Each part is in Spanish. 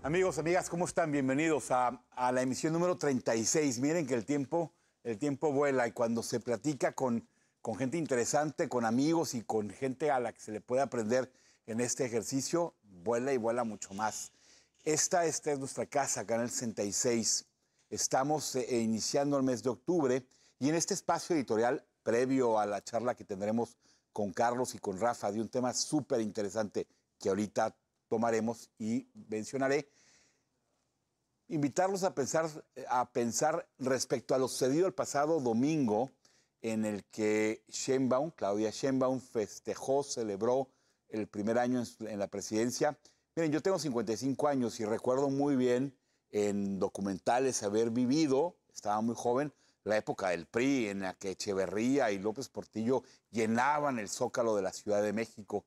Amigos, amigas, ¿cómo están? Bienvenidos a la emisión número 36. Miren que el tiempo vuela y cuando se platica con gente interesante, con amigos y con gente a la que se le puede aprender en este ejercicio, vuela y vuela mucho más. Esta es nuestra casa, Canal 66. Estamos iniciando el mes de octubre y en este espacio editorial, previo a la charla que tendremos con Carlos y con Rafa de un tema súper interesante que ahorita tomaremos y mencionaré, invitarlos a pensar respecto a lo sucedido el pasado domingo, en el que Claudia Sheinbaum festejó, celebró el primer año en la presidencia. Miren, yo tengo 55 años y recuerdo muy bien en documentales haber vivido, estaba muy joven, la época del PRI, en la que Echeverría y López Portillo llenaban el Zócalo de la Ciudad de México.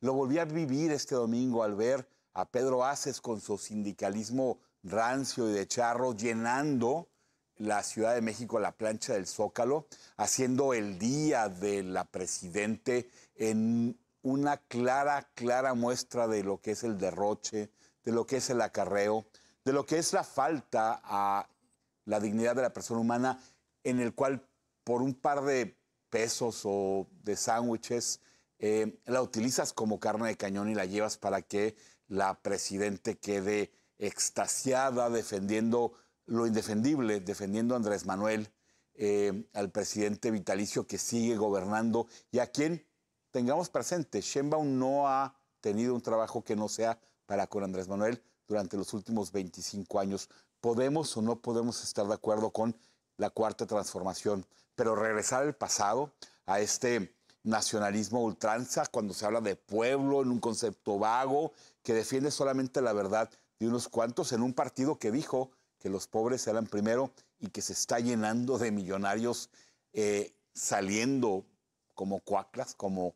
Lo volví a vivir este domingo al ver a Pedro Aces con su sindicalismo rancio y de charro llenando la Ciudad de México, la plancha del Zócalo, haciendo el día de la presidente en una clara muestra de lo que es el derroche, de lo que es el acarreo, de lo que es la falta a la dignidad de la persona humana, en el cual por un par de pesos o de sándwiches la utilizas como carne de cañón y la llevas para que la presidente quede extasiada defendiendo lo indefendible, defendiendo a Andrés Manuel, al presidente vitalicio que sigue gobernando y a quien tengamos presente. Sheinbaum no ha tenido un trabajo que no sea para con Andrés Manuel durante los últimos 25 años. Podemos o no podemos estar de acuerdo con la cuarta transformación, pero regresar al pasado, a este nacionalismo ultranza, cuando se habla de pueblo en un concepto vago que defiende solamente la verdad de unos cuantos en un partido que dijo que los pobres eran primero y que se está llenando de millonarios saliendo como cuaclas, como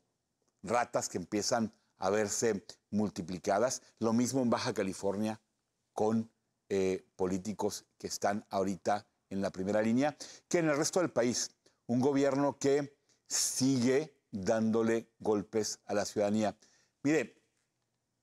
ratas que empiezan a verse multiplicadas. Lo mismo en Baja California con políticos que están ahorita en la primera línea, que en el resto del país. Un gobierno que sigue dándole golpes a la ciudadanía. Mire,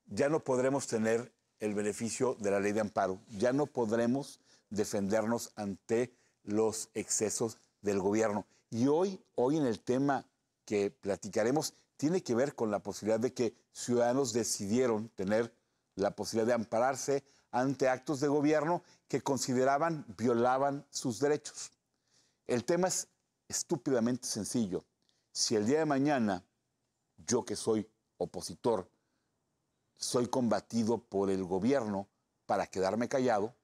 ya no podremos tener el beneficio de la ley de amparo, ya no podremos defendernos ante los excesos del gobierno. Y hoy en el tema que platicaremos tiene que ver con la posibilidad de que ciudadanos decidieron tener la posibilidad de ampararse ante actos de gobierno que consideraban violaban sus derechos. El tema es estúpidamente sencillo. Si el día de mañana, yo que soy opositor, soy combatido por el gobierno para quedarme callado,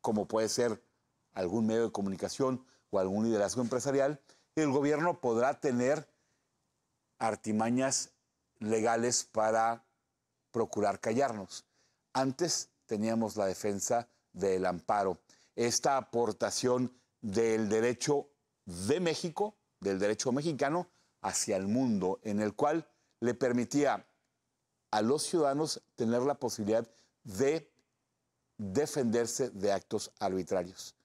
como puede ser algún medio de comunicación o algún liderazgo empresarial, el gobierno podrá tener artimañas legales para procurar callarnos. Antes teníamos la defensa del amparo, esta aportación del derecho de México, del derecho mexicano hacia el mundo, en el cual le permitía a los ciudadanos tener la posibilidad de defenderse de actos arbitrarios.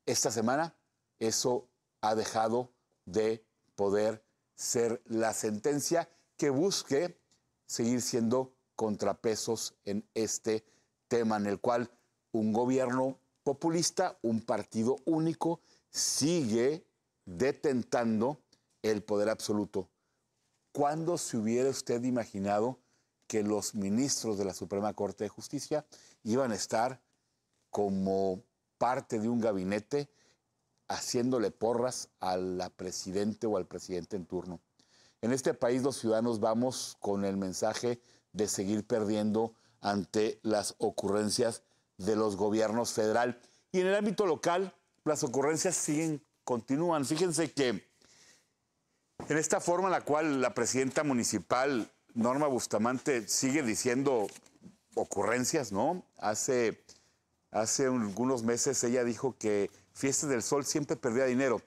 Esta semana eso ha dejado de poder ser la sentencia que busque seguir siendo contrapesos en este tema, en el cual un gobierno populista, un partido único, sigue detentando el poder absoluto. ¿Cuándo se hubiera usted imaginado que los ministros de la Suprema Corte de Justicia iban a estar como parte de un gabinete haciéndole porras a la presidente o al presidente en turno? En este país los ciudadanos vamos con el mensaje de seguir perdiendo ante las ocurrencias de los gobiernos federal. Y en el ámbito local, las ocurrencias continúan. Fíjense que en esta forma en la cual la presidenta municipal, Norma Bustamante, sigue diciendo ocurrencias, ¿no? Hace algunos meses ella dijo que Fiestas del Sol siempre perdía dinero.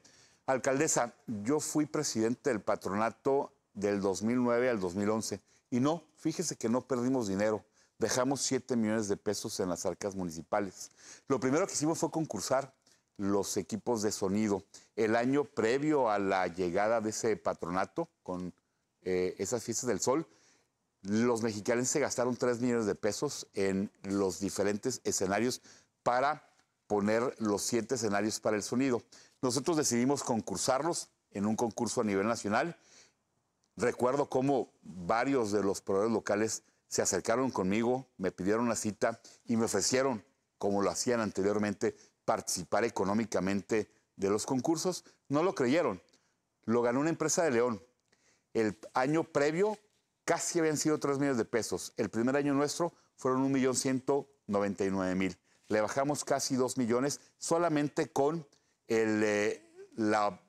Alcaldesa, yo fui presidente del patronato del 2009 al 2011 y no, fíjese que no perdimos dinero. Dejamos 7 millones de pesos en las arcas municipales. Lo primero que hicimos fue concursar los equipos de sonido. El año previo a la llegada de ese patronato, con esas fiestas del sol, los mexicanos se gastaron 3 millones de pesos en los diferentes escenarios para poner los 7 escenarios para el sonido. Nosotros decidimos concursarlos en un concurso a nivel nacional. Recuerdo cómo varios de los proveedores locales se acercaron conmigo, me pidieron una cita y me ofrecieron, como lo hacían anteriormente, participar económicamente de los concursos. No lo creyeron. Lo ganó una empresa de León. El año previo casi habían sido 3 millones de pesos. El primer año nuestro fueron 1.199.000. Le bajamos casi 2 millones solamente con la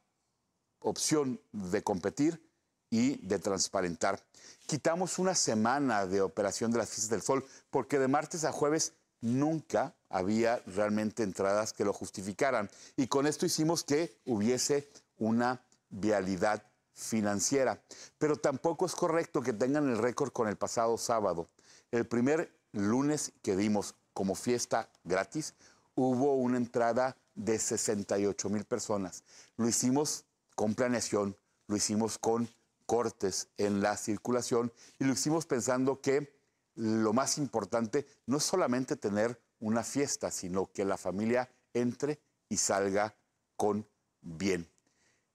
opción de competir y de transparentar. Quitamos una semana de operación de las fiestas del sol porque de martes a jueves nunca había realmente entradas que lo justificaran. Y con esto hicimos que hubiese una vialidad financiera. Pero tampoco es correcto que tengan el récord con el pasado sábado. El primer lunes que dimos como fiesta gratis, hubo una entrada de 68,000 personas. Lo hicimos con planeación, lo hicimos con cortes en la circulación y lo hicimos pensando que lo más importante no es solamente tener una fiesta, sino que la familia entre y salga con bien.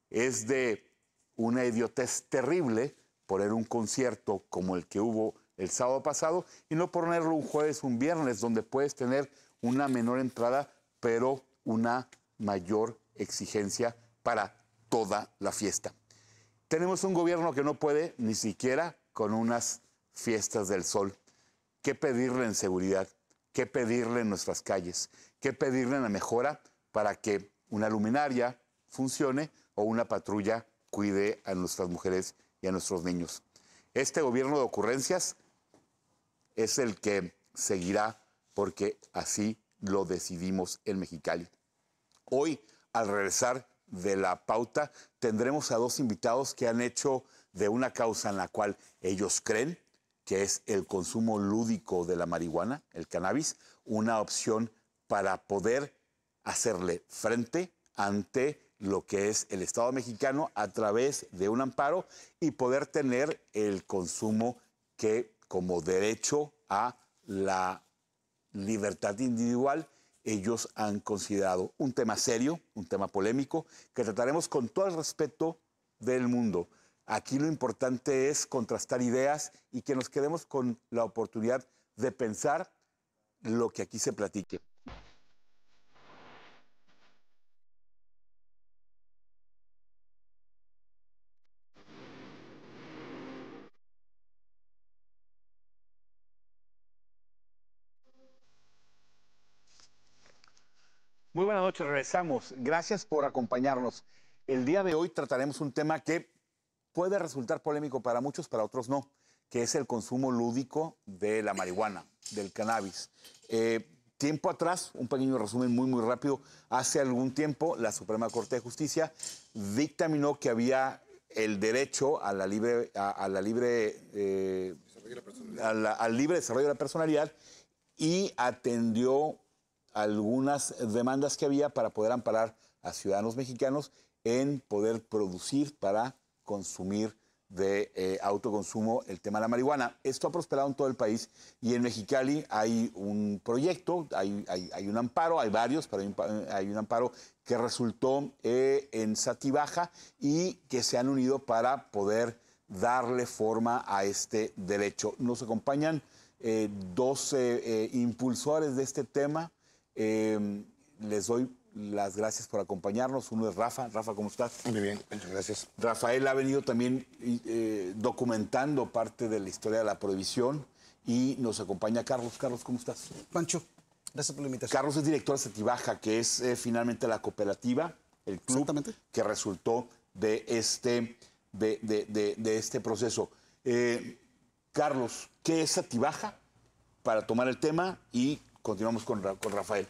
Es de una idiotez terrible poner un concierto como el que hubo el sábado pasado y no ponerlo un jueves o un viernes, donde puedes tener una menor entrada, pero una mayor exigencia para toda la fiesta. Tenemos un gobierno que no puede ni siquiera con unas fiestas del sol. ¿Qué pedirle en seguridad? ¿Qué pedirle en nuestras calles? ¿Qué pedirle en la mejora para que una luminaria funcione o una patrulla cuide a nuestras mujeres y a nuestros niños? Este gobierno de ocurrencias es el que seguirá porque así lo decidimos en Mexicali. Hoy, al regresar de la pauta, tendremos a 2 invitados que han hecho de una causa en la cual ellos creen, que es el consumo lúdico de la marihuana, el cannabis, una opción para poder hacerle frente ante lo que es el Estado mexicano a través de un amparo y poder tener el consumo que como derecho a la libertad individual ellos han considerado un tema serio, un tema polémico, que trataremos con todo el respeto del mundo. Aquí lo importante es contrastar ideas y que nos quedemos con la oportunidad de pensar lo que aquí se platique. Muy buenas noches, regresamos. Gracias por acompañarnos. El día de hoy trataremos un tema que puede resultar polémico para muchos, para otros no, que es el consumo lúdico de la marihuana, del cannabis. Tiempo atrás, un pequeño resumen muy rápido, hace algún tiempo la Suprema Corte de Justicia dictaminó que había el derecho a al libre desarrollo de la personalidad y atendió algunas demandas que había para poder amparar a ciudadanos mexicanos en poder producir para consumir de autoconsumo el tema de la marihuana. Esto ha prosperado en todo el país y en Mexicali hay un proyecto, hay un amparo, hay varios, pero hay un amparo que resultó en Satibaja y que se han unido para poder darle forma a este derecho. Nos acompañan 2 impulsores de este tema. Les doy las gracias por acompañarnos. Uno es Rafa. Rafa, ¿cómo estás? Muy bien, muchas gracias. Rafael ha venido también documentando parte de la historia de la prohibición y nos acompaña Carlos. Carlos, ¿cómo estás? Pancho, gracias por la invitación. Carlos es director de Satibaja, que es finalmente la cooperativa, el club que resultó de este proceso. Carlos, ¿qué es Satibaja? Para tomar el tema y continuamos con Rafael.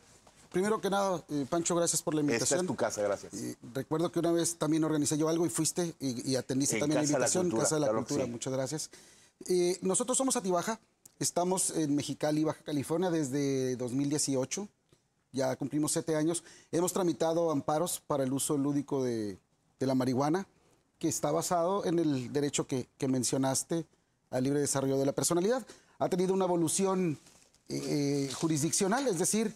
Primero que nada, Pancho, gracias por la invitación. Esta es tu casa, gracias. Recuerdo que una vez también organicé yo algo y fuiste y atendiste En también la Casa de la invitación. Cultura, Casa de la claro que Cultura, sí. muchas gracias. Nosotros somos Satibaja, estamos en Mexicali, Baja California, desde 2018. Ya cumplimos 7 años. Hemos tramitado amparos para el uso lúdico de la marihuana. que está basado en el derecho que mencionaste al libre desarrollo de la personalidad. Ha tenido una evolución jurisdiccional, es decir,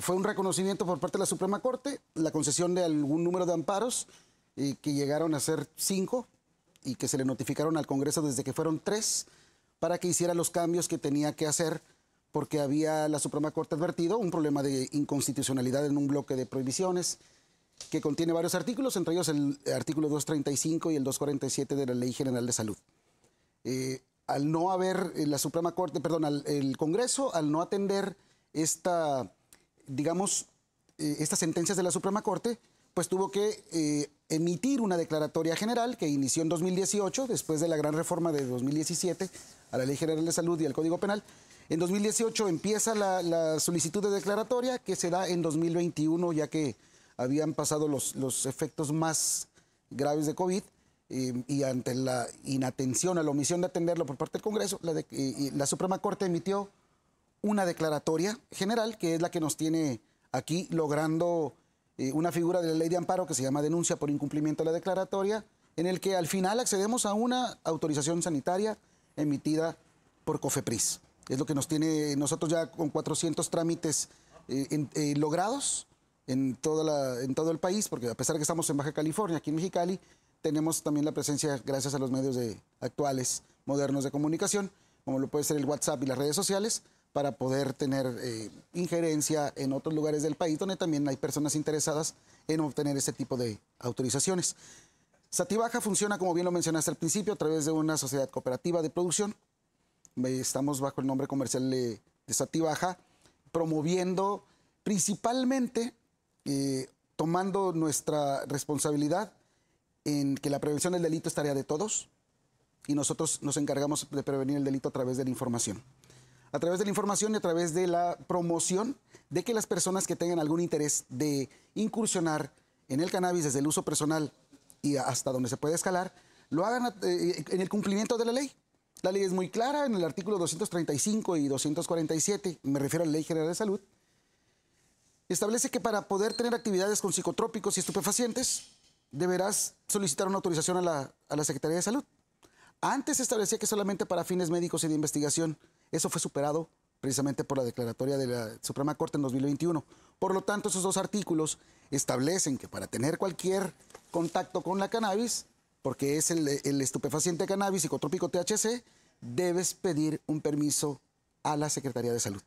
fue un reconocimiento por parte de la Suprema Corte, la concesión de algún número de amparos que llegaron a ser 5 y que se le notificaron al Congreso desde que fueron 3 para que hiciera los cambios que tenía que hacer porque había la Suprema Corte advertido un problema de inconstitucionalidad en un bloque de prohibiciones que contiene varios artículos, entre ellos el artículo 235 y el 247 de la Ley General de Salud. Al no haber la Suprema Corte, perdón, el Congreso, al no atender estas sentencias de la Suprema Corte, pues tuvo que emitir una declaratoria general que inició en 2018, después de la gran reforma de 2017 a la Ley General de Salud y al Código Penal. En 2018 empieza la solicitud de declaratoria que se da en 2021, ya que habían pasado los efectos más graves de COVID y ante la inatención, a la omisión de atenderlo por parte del Congreso, la Suprema Corte emitió una declaratoria general, que es la que nos tiene aquí logrando una figura de la ley de amparo que se llama denuncia por incumplimiento de la declaratoria, en el que al final accedemos a una autorización sanitaria emitida por COFEPRIS. Es lo que nos tiene nosotros ya con 400 trámites logrados en todo el país, porque a pesar de que estamos en Baja California, aquí en Mexicali, tenemos también la presencia, gracias a los medios actuales, modernos de comunicación, como lo puede ser el WhatsApp y las redes sociales, para poder tener injerencia en otros lugares del país, donde también hay personas interesadas en obtener este tipo de autorizaciones. Satibaja funciona, como bien lo mencionaste al principio, a través de una sociedad cooperativa de producción. Estamos bajo el nombre comercial de Satibaja, promoviendo principalmente, tomando nuestra responsabilidad en que la prevención del delito es tarea de todos y nosotros nos encargamos de prevenir el delito a través de la información. A través de la información y a través de la promoción de que las personas que tengan algún interés de incursionar en el cannabis desde el uso personal y hasta donde se puede escalar, lo hagan en el cumplimiento de la ley. La ley es muy clara en el artículo 235 y 247, me refiero a la Ley General de Salud, establece que para poder tener actividades con psicotrópicos y estupefacientes, deberás solicitar una autorización a la Secretaría de Salud. Antes se establecía que solamente para fines médicos y de investigación. Eso fue superado precisamente por la declaratoria de la Suprema Corte en 2021. Por lo tanto, esos dos artículos establecen que para tener cualquier contacto con la cannabis, porque es el estupefaciente cannabis psicotrópico THC, debes pedir un permiso a la Secretaría de Salud,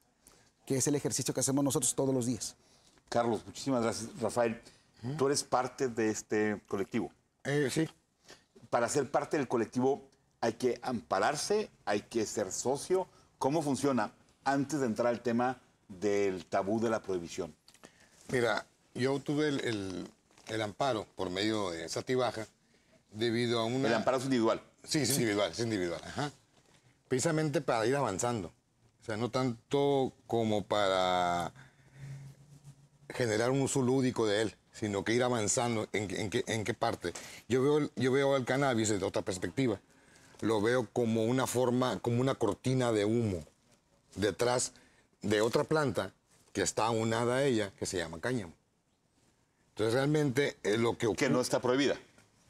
que es el ejercicio que hacemos nosotros todos los días. Carlos, muchísimas gracias. Rafael, tú eres parte de este colectivo. Sí. Para ser parte del colectivo hay que ampararse, hay que ser socio. ¿Cómo funciona antes de entrar al tema del tabú de la prohibición? Mira, yo tuve el amparo por medio de Satibaja debido a una... El amparo es individual. Sí, es individual, es individual. Ajá. Precisamente para ir avanzando. O sea, no tanto como para generar un uso lúdico de él, sino que ir avanzando en qué parte. Yo veo el cannabis desde otra perspectiva. Lo veo como una forma, como una cortina de humo detrás de otra planta que está aunada a ella, que se llama cáñamo. Entonces, realmente, lo que ocurre... Que no está prohibida.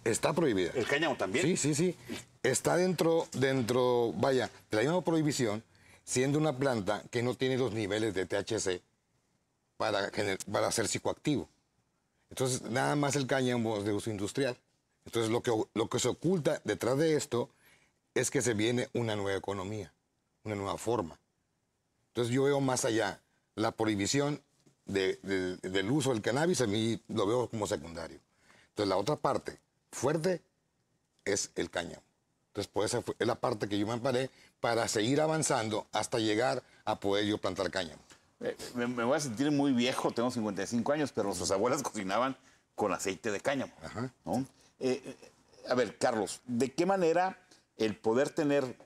Está prohibida. ¿El cáñamo también? Sí. Está dentro, vaya, de la misma prohibición, siendo una planta que no tiene los niveles de THC para ser psicoactivo. Entonces, nada más el cáñamo es de uso industrial. Entonces, lo que se oculta detrás de esto es que se viene una nueva economía, una nueva forma. Entonces yo veo más allá. La prohibición del uso del cannabis a mí lo veo como secundario. Entonces la otra parte fuerte es el cáñamo. Entonces por esa es la parte que yo me amparé para seguir avanzando hasta llegar a poder yo plantar cáñamo. Me voy a sentir muy viejo, tengo 55 años, pero nuestras abuelas cocinaban con aceite de cáñamo. Ajá. ¿No? A ver, Carlos, ¿de qué manera el poder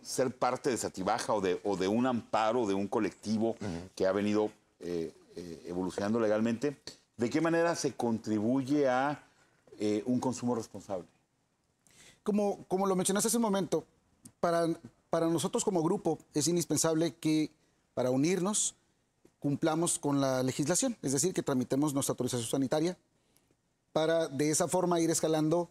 ser parte de Satibaja o de un amparo, de un colectivo que ha venido evolucionando legalmente, de qué manera se contribuye a un consumo responsable? Como lo mencionaste hace un momento, para nosotros como grupo es indispensable que para unirnos cumplamos con la legislación, es decir, que tramitemos nuestra autorización sanitaria para de esa forma ir escalando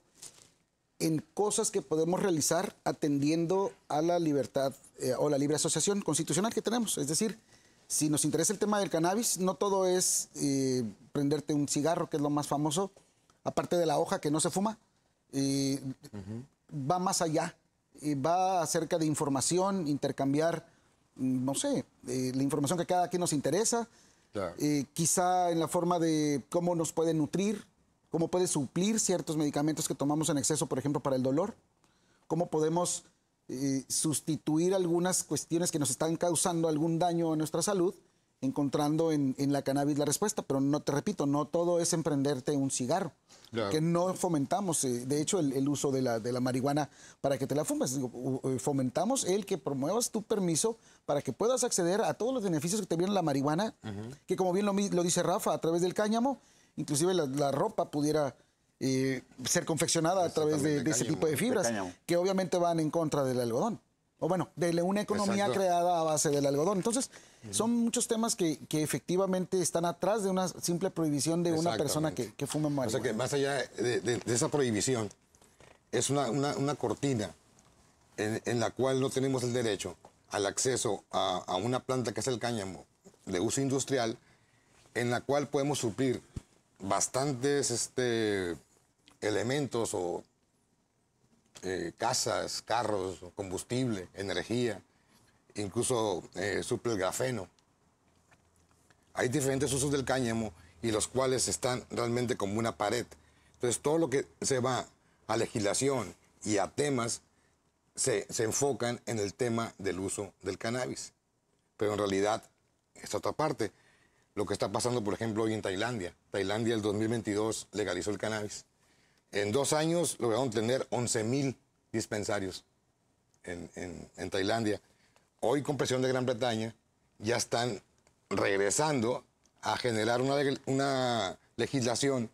en cosas que podemos realizar atendiendo a la libertad o la libre asociación constitucional que tenemos. Es decir, si nos interesa el tema del cannabis, no todo es prenderte un cigarro, que es lo más famoso, aparte de la hoja que no se fuma, va más allá, va acerca de información, intercambiar, no sé, la información que cada quien nos interesa, Claro. quizá en la forma de cómo nos puede nutrir, cómo puede suplir ciertos medicamentos que tomamos en exceso, por ejemplo, para el dolor, cómo podemos sustituir algunas cuestiones que nos están causando algún daño a nuestra salud, encontrando en la cannabis la respuesta. Pero no, te repito, no todo es emprenderte un cigarro, Claro. que no fomentamos, de hecho, el uso de la marihuana para que te la fumes. Digo, fomentamos el que promuevas tu permiso para que puedas acceder a todos los beneficios que te viene la marihuana, que como bien lo dice Rafa, a través del cáñamo, inclusive la ropa pudiera ser confeccionada a través de ese cáñamo, tipo de fibras, de cáñamo. que obviamente van en contra del algodón. O bueno, de una economía Exacto. creada a base del algodón. Entonces, son muchos temas que efectivamente están atrás de una simple prohibición de una persona Exactamente. que fuma O marihuana. sea que más allá de esa prohibición, es una cortina en la cual no tenemos el derecho al acceso a una planta que es el cáñamo de uso industrial, en la cual podemos suplir bastantes elementos o casas, carros, combustible, energía, incluso suple el grafeno. Hay diferentes usos del cáñamo y los cuales están realmente como una pared. Entonces, todo lo que se va a legislación y a temas se enfocan en el tema del uso del cannabis. Pero en realidad, esta otra parte, lo que está pasando, por ejemplo, hoy en Tailandia. Tailandia, el 2022, legalizó el cannabis. En 2 años lograron tener 11,000 dispensarios en Tailandia. Hoy, con presión de Gran Bretaña, ya están regresando a generar una legislación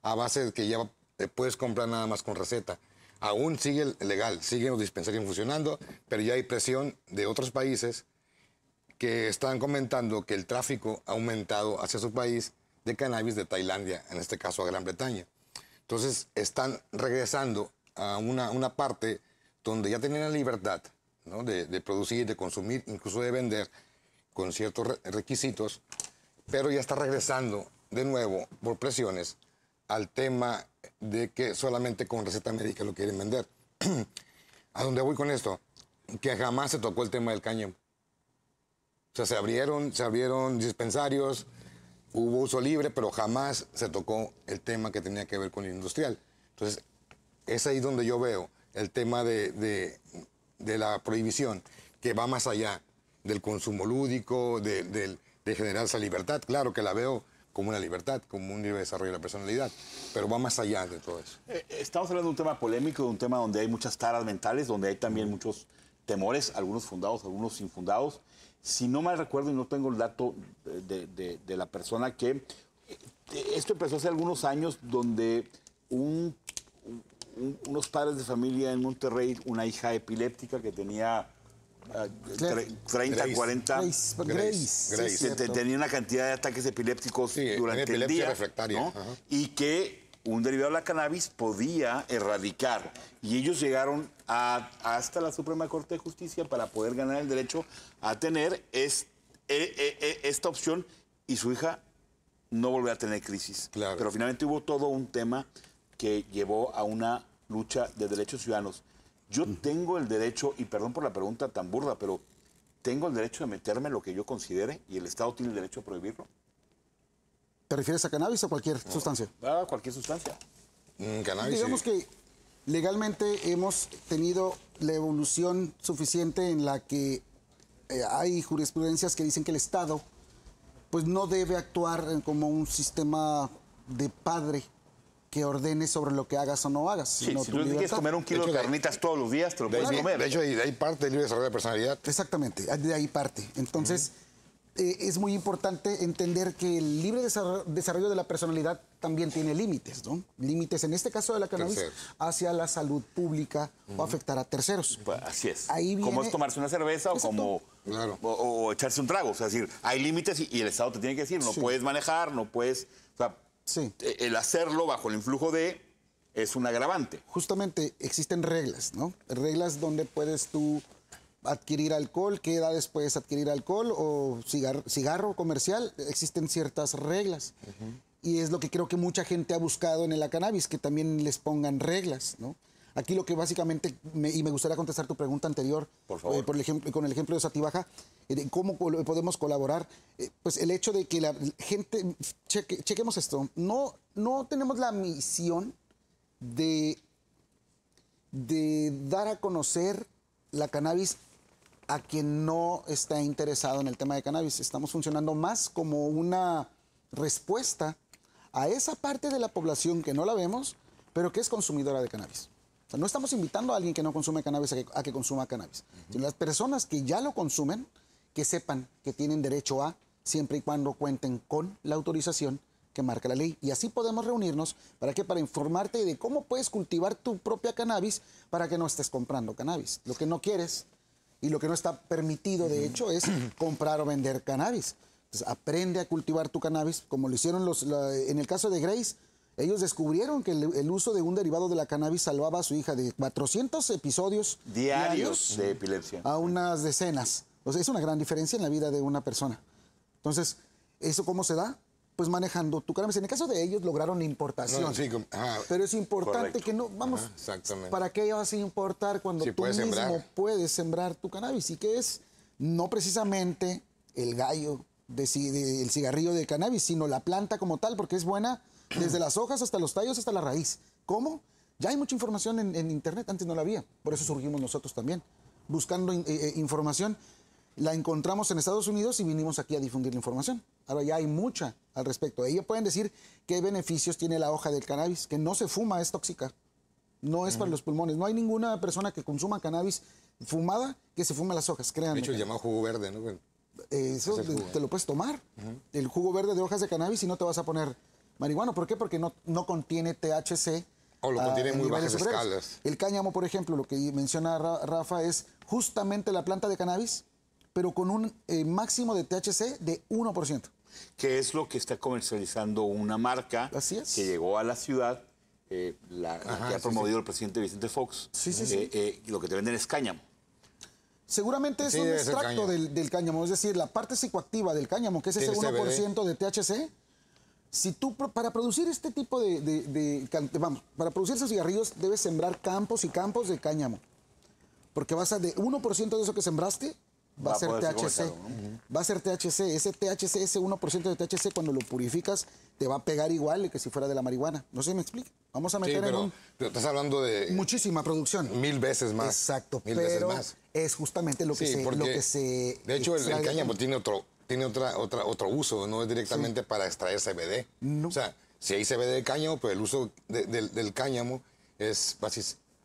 a base de que ya puedes comprar nada más con receta. Aún sigue legal, siguen los dispensarios funcionando, pero ya hay presión de otros países que están comentando que el tráfico ha aumentado hacia su país de cannabis de Tailandia, en este caso a Gran Bretaña. Entonces, están regresando a una parte donde ya tenían la libertad, ¿no?, de producir, de consumir, incluso de vender con ciertos requisitos, pero ya está regresando de nuevo por presiones al tema de que solamente con receta médica lo quieren vender. ¿A dónde voy con esto? Que jamás se tocó el tema del cáñamo. O sea, se abrieron dispensarios, hubo uso libre, pero jamás se tocó el tema que tenía que ver con el industrial. Entonces, es ahí donde yo veo el tema de la prohibición, que va más allá del consumo lúdico, de generar esa libertad. Claro que la veo como una libertad, como un libre desarrollo de la personalidad, pero va más allá de todo eso. Estamos hablando de un tema polémico, de un tema donde hay muchas taras mentales, donde hay también muchos temores, algunos fundados, algunos infundados. Si no mal recuerdo, y no tengo el dato de la persona, que esto empezó hace algunos años, donde unos padres de familia en Monterrey, una hija epiléptica que tenía 30, Grace. 40... Grace, que tenía una cantidad de ataques epilépticos durante el epilepsia día, refractaria. ¿no? Ajá. Y que un derivado de la cannabis podía erradicar. Y ellos llegaron hasta la Suprema Corte de Justicia para poder ganar el derecho a tener esta opción, y su hija no volvió a tener crisis. Claro. Pero finalmente hubo todo un tema que llevó a una lucha de derechos ciudadanos. Yo tengo el derecho, y perdón por la pregunta tan burda, pero tengo el derecho de meterme en lo que yo considere, y el Estado tiene el derecho a prohibirlo. ¿Te refieres a cannabis o cualquier sustancia? Cualquier sustancia. Cannabis, Digamos sí. que legalmente hemos tenido la evolución suficiente en la que hay jurisprudencias que dicen que el Estado pues no debe actuar como un sistema de padre que ordene sobre lo que hagas o no hagas. Sí, sino si tu tú quieres libertad. comer un kilo De de hecho, carnitas todos los días, te lo puedes comer. De hecho, de ahí parte del libre desarrollo de personalidad. Exactamente, de ahí parte. Entonces, es muy importante entender que el libre desarrollo de la personalidad también tiene límites, ¿no? Límites, en este caso de la cannabis, Terceros. hacia la salud pública o afectar a terceros. Pues así es. Ahí Como viene- es tomarse una cerveza Exacto. o como Claro. o echarse un trago. O sea, es decir, hay límites y el Estado te tiene que decir, no Sí. puedes manejar, no puedes... O sea, Sí. el hacerlo bajo el influjo de es un agravante. Justamente existen reglas, ¿no? Reglas donde puedes tú adquirir alcohol, qué edades puedes adquirir alcohol o cigarro comercial. Existen ciertas reglas. Y es lo que creo que mucha gente ha buscado en la cannabis, que también les pongan reglas, ¿no? Aquí lo que básicamente, y me gustaría contestar tu pregunta anterior, por favor. Con el ejemplo de Satibaja, de cómo podemos colaborar, pues el hecho de que la gente, chequemos esto, no tenemos la misión de dar a conocer la cannabis a quien no está interesado en el tema de cannabis. Estamos funcionando más como una respuesta a esa parte de la población que no la vemos, pero que es consumidora de cannabis. O sea, no estamos invitando a alguien que no consume cannabis a que consuma cannabis, sino las personas que ya lo consumen, que sepan que tienen derecho a, siempre y cuando cuenten con la autorización que marca la ley. Y así podemos reunirnos, ¿para qué? Para informarte de cómo puedes cultivar tu propia cannabis para que no estés comprando cannabis. Lo que no quieres y lo que no está permitido, de hecho, es comprar o vender cannabis. Entonces, aprende a cultivar tu cannabis, como lo hicieron en el caso de Grace. Ellos descubrieron que el uso de un derivado de la cannabis salvaba a su hija de 400 episodios diarios de epilepsia a unas decenas. O sea, es una gran diferencia en la vida de una persona. Entonces, ¿eso cómo se da? Pues manejando tu cannabis. En el caso de ellos lograron importación. No, sí, pero es importante correcto. que no, vamos, exactamente. ¿Para qué vas a importar cuando Sí, tú puedes mismo sembrar. puedes sembrar tu cannabis? Y que es no precisamente el gallo del cigarrillo de cannabis, sino la planta como tal, porque es buena desde las hojas hasta los tallos hasta la raíz. ¿Cómo? Ya hay mucha información en internet, antes no la había. Por eso surgimos nosotros también, buscando información. La encontramos en Estados Unidos y vinimos aquí a difundir la información. Ahora ya hay mucha al respecto. Ellos pueden decir qué beneficios tiene la hoja del cannabis, que no se fuma, es tóxica. No es para los pulmones. No hay ninguna persona que consuma cannabis fumada que se fume las hojas, créanme. De hecho, el llamado jugo verde, ¿no? Eso te lo puedes tomar. El jugo verde de hojas de cannabis y no te vas a poner marihuana. ¿Por qué? Porque no contiene THC. O lo contiene en muy niveles bajas superiores. escalas. El cáñamo, por ejemplo, lo que menciona Rafa, es justamente la planta de cannabis, pero con un máximo de THC de 1%. que es lo que está comercializando una marca Así es. que llegó a la ciudad, la que ha promovido el presidente Vicente Fox. Sí. Lo que te venden es cáñamo. Seguramente es Sí, un debe ser extracto cáñamo. del cáñamo, es decir, la parte psicoactiva del cáñamo, que es ese Tiene 1% de THC. Si tú, para producir este tipo para producir esos cigarrillos, debes sembrar campos y campos de cáñamo. Porque de 1% de eso que sembraste, va a ser poder ser THC. comerciado, ¿no? Va a ser THC. Ese THC, ese 1% de THC, cuando lo purificas, te va a pegar igual que si fuera de la marihuana. No sé si me explico. Vamos a Sí, meter pero estás hablando de muchísima producción. 1000 veces más. Exacto, 1000 veces pero más. es justamente lo que Sí, se... porque, lo que se de hecho, el extrae de cáñamo cáñamo. tiene otro uso, no es directamente para extraer CBD. No. O sea, si hay CBD de cáñamo, pues el uso del cáñamo es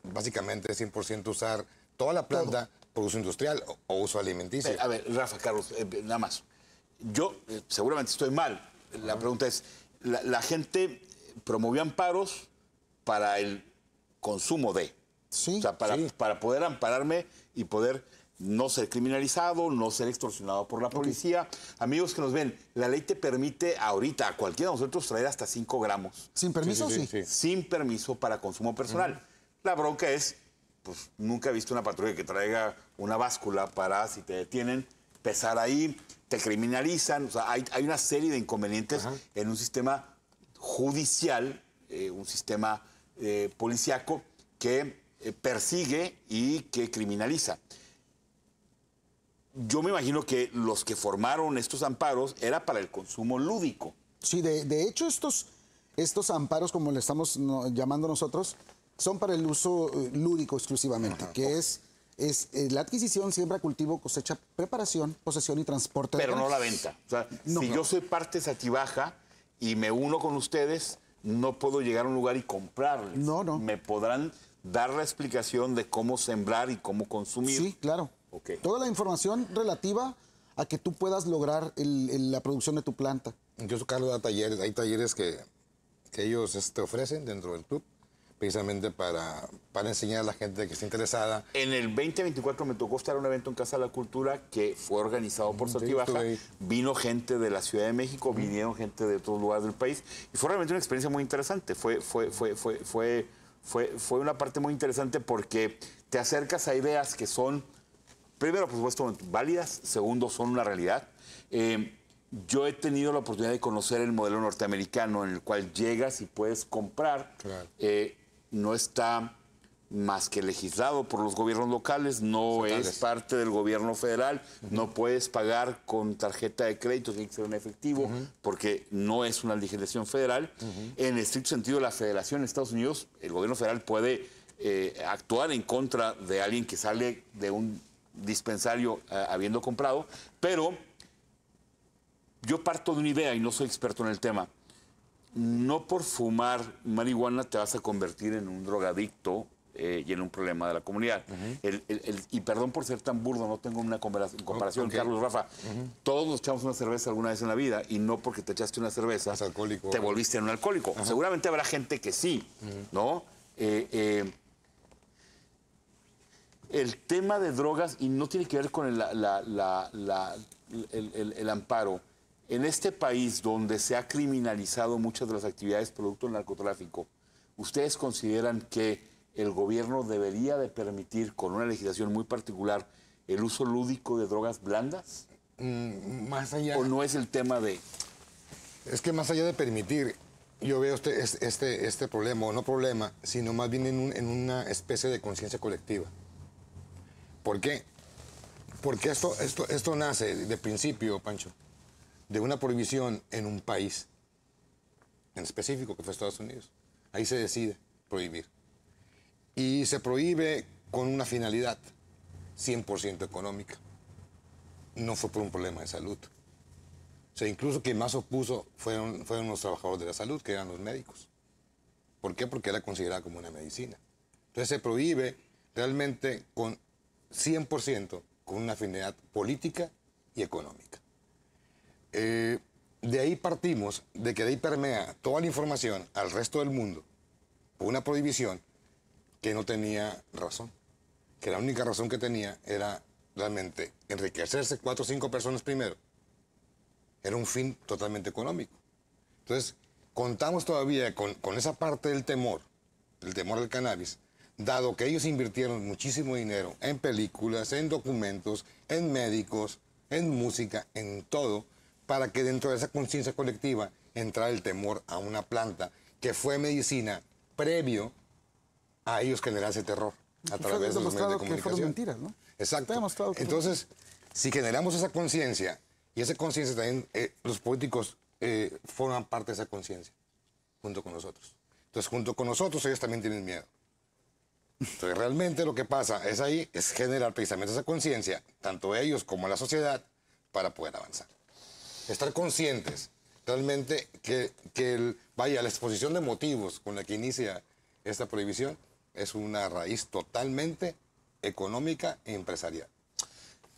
básicamente 100% usar toda la planta por uso industrial o uso alimenticio. A ver, Rafa, Carlos, nada más. Yo seguramente estoy mal. La pregunta es, la gente promovió amparos para el consumo de. Sí. O sea, para poder ampararme y poder no ser criminalizado, no ser extorsionado por la policía. Amigos que nos ven, la ley te permite ahorita a cualquiera de nosotros traer hasta 5 gramos. ¿Sin permiso? Sí. Sin permiso para consumo personal. La bronca es, pues nunca he visto una patrulla que traiga una báscula para, si te detienen, pesar ahí, te criminalizan. O sea, hay una serie de inconvenientes en un sistema judicial, un sistema policíaco que persigue y que criminaliza. Yo me imagino que los que formaron estos amparos era para el consumo lúdico. Sí, de hecho, estos amparos, como le estamos llamando nosotros, son para el uso lúdico exclusivamente, que es la adquisición, siembra, cultivo, cosecha, preparación, posesión y transporte. Pero no la venta. O sea, si yo soy parte de Satibaja y me uno con ustedes, no puedo llegar a un lugar y comprarles. No. Me podrán dar la explicación de cómo sembrar y cómo consumir. Sí, claro. Okay. Toda la información relativa a que tú puedas lograr la producción de tu planta. Incluso, Carlos, hay talleres que ellos ofrecen dentro del club, precisamente para enseñar a la gente que está interesada. En el 2024 me tocó estar en un evento en Casa de la Cultura que fue organizado por Satibaja. estuve ahí. Vino gente de la Ciudad de México, vinieron gente de otros lugares del país y fue realmente una experiencia muy interesante. Fue fue una parte muy interesante porque te acercas a ideas que son, primero, por supuesto, válidas, segundo, son una realidad. Yo he tenido la oportunidad de conocer el modelo norteamericano en el cual llegas y puedes comprar. Claro. No está más que legislado por los gobiernos locales, no es parte del gobierno federal, no puedes pagar con tarjeta de crédito, tiene que ser en efectivo, porque no es una legislación federal. En estricto sentido, la federación en Estados Unidos, el gobierno federal puede actuar en contra de alguien que sale de un dispensario habiendo comprado, pero yo parto de una idea y no soy experto en el tema. No por fumar marihuana te vas a convertir en un drogadicto y en un problema de la comunidad. Y perdón por ser tan burdo, no tengo una comparación, Carlos, Rafa. Todos nos echamos una cerveza alguna vez en la vida y no porque te echaste una cerveza te volviste en un alcohólico. Seguramente habrá gente que sí, ¿no? El tema de drogas, y no tiene que ver con el amparo, en este país donde se ha criminalizado muchas de las actividades producto del narcotráfico, ¿ustedes consideran que el gobierno debería de permitir, con una legislación muy particular, el uso lúdico de drogas blandas? Más allá... ¿O no es el tema de...? Es que más allá de permitir, yo veo este problema, o no problema, sino más bien en una especie de conciencia colectiva. ¿Por qué? Porque esto nace de principio, Pancho, de una prohibición en un país, en específico, que fue Estados Unidos. Ahí se decide prohibir. Y se prohíbe con una finalidad 100% económica. No fue por un problema de salud. O sea, incluso quien más opuso fueron los trabajadores de la salud, que eran los médicos. ¿Por qué? Porque era considerada como una medicina. Entonces se prohíbe realmente con 100% con una finalidad política y económica. De ahí partimos, de que de ahí permea toda la información al resto del mundo por una prohibición que no tenía razón. Que la única razón que tenía era realmente enriquecerse 4 o 5 personas primero. Era un fin totalmente económico. Entonces, contamos todavía con esa parte del temor al cannabis, dado que ellos invirtieron muchísimo dinero en películas, en documentos, en médicos, en música, en todo, para que dentro de esa conciencia colectiva entrara el temor a una planta que fue medicina previo a ellos generar ese terror a través de los medios de comunicación. Que fueron mentiras, ¿no? Exacto. Entonces, si generamos esa conciencia, y esa conciencia también, los políticos forman parte de esa conciencia, junto con nosotros. Entonces, junto con nosotros, ellos también tienen miedo. Entonces, realmente lo que pasa es generar precisamente esa conciencia, tanto ellos como la sociedad, para poder avanzar. Estar conscientes realmente que la exposición de motivos con la que inicia esta prohibición es una raíz totalmente económica e empresarial.